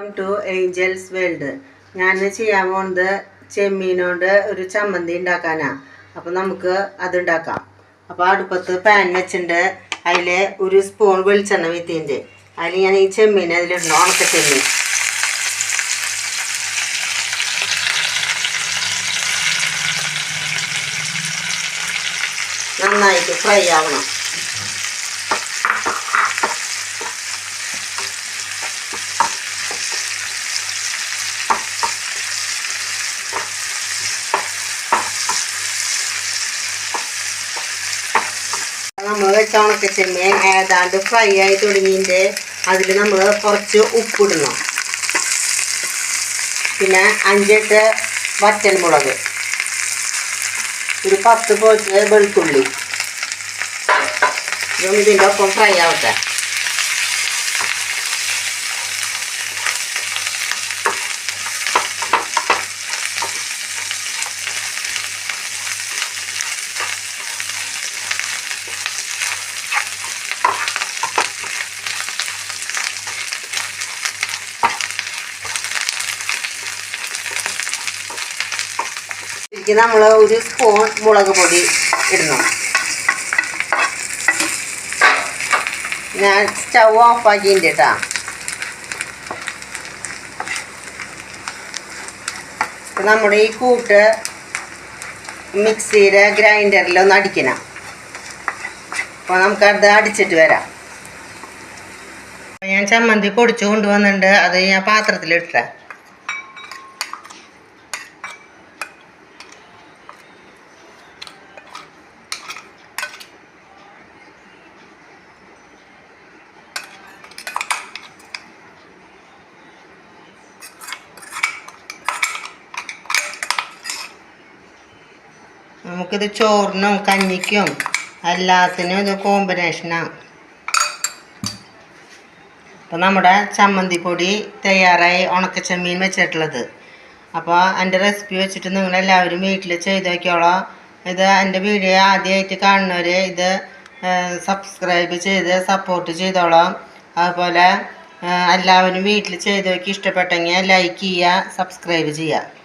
Welcome to Angeles world. ഞാൻ ചെയ്യാൻ പോകുന്നത് ചെമ്മീനോണ്ട് ഒരു ചമ്മന്തി ഉണ്ടാക്കാനാണ്. അപ്പോൾ നമുക്ക് അതുണ്ടാക്കാം. അപ്പോൾ അടുപ്പത്ത് പാൻ വെച്ചിട്ടുണ്ട്. അതിൽ ഒരു സ്പൂൺ വെളിച്ചെണ്ണ വീത്തിൻ്റെ അതിൽ ഞാൻ ഈ ചെമ്മീൻ അതിലിടണം. ഉണക്ക ചെമ്മീൻ നന്നായിട്ട് ഫ്രൈ ആവണം. നമ്മൾ വെച്ച ഉണക്ക ചെമ്മീൻ ഏതാണ്ട് ഫ്രൈ ആയി തുടങ്ങിയിട്ട് അതിൽ നമ്മൾ കുറച്ച് ഉപ്പിടണം. പിന്നെ 5-8 വറ്റൽമുളക്, ഒരു 10 പോച്ച് വെളുത്തുള്ളി. ഇതൊന്നും ഇതിൻ്റെ ഒപ്പം ഫ്രൈ ആവട്ടെ. ഇതിലേക്ക് നമ്മൾ ഒരു സ്പൂൺ മുളക് പൊടി ഇടണം. ഞാൻ സ്റ്റൗ ഓഫാക്കിയിട്ടുണ്ട് കേട്ടോ. നമ്മുടെ ഈ കൂട്ട് മിക്സിയുടെ ഗ്രൈൻഡറിലൊന്ന് അടിക്കണം. അപ്പോൾ നമുക്കത് അടിച്ചിട്ട് വരാം. ഞാൻ ചമ്മന്തി പൊടിച്ചു കൊണ്ടുവന്നിട്ടുണ്ട്. അത് ഞാൻ പാത്രത്തിലിട്ടേ. നമുക്കിത് ചോറിനും കഞ്ഞിക്കും എല്ലാത്തിനും ഇത് കോമ്പിനേഷനാണ്. അപ്പോൾ നമ്മുടെ ചമ്മന്തിപ്പൊടി തയ്യാറായി, ഉണക്കച്ചെമ്മീൻ വെച്ചിട്ടുള്ളത്. അപ്പോൾ എൻ്റെ റെസിപ്പി വെച്ചിട്ട് നിങ്ങളെല്ലാവരും വീട്ടിൽ ചെയ്ത് നോക്കിയോളാം. ഇത് എൻ്റെ വീഡിയോ ആദ്യമായിട്ട് കാണുന്നവർ ഇത് സബ്സ്ക്രൈബ് ചെയ്ത് സപ്പോർട്ട് ചെയ്തോളാം. അതുപോലെ എല്ലാവരും വീട്ടിൽ ചെയ്ത് നോക്കി ഇഷ്ടപ്പെട്ടെങ്കിൽ ലൈക്ക് ചെയ്യുക, സബ്സ്ക്രൈബ് ചെയ്യുക.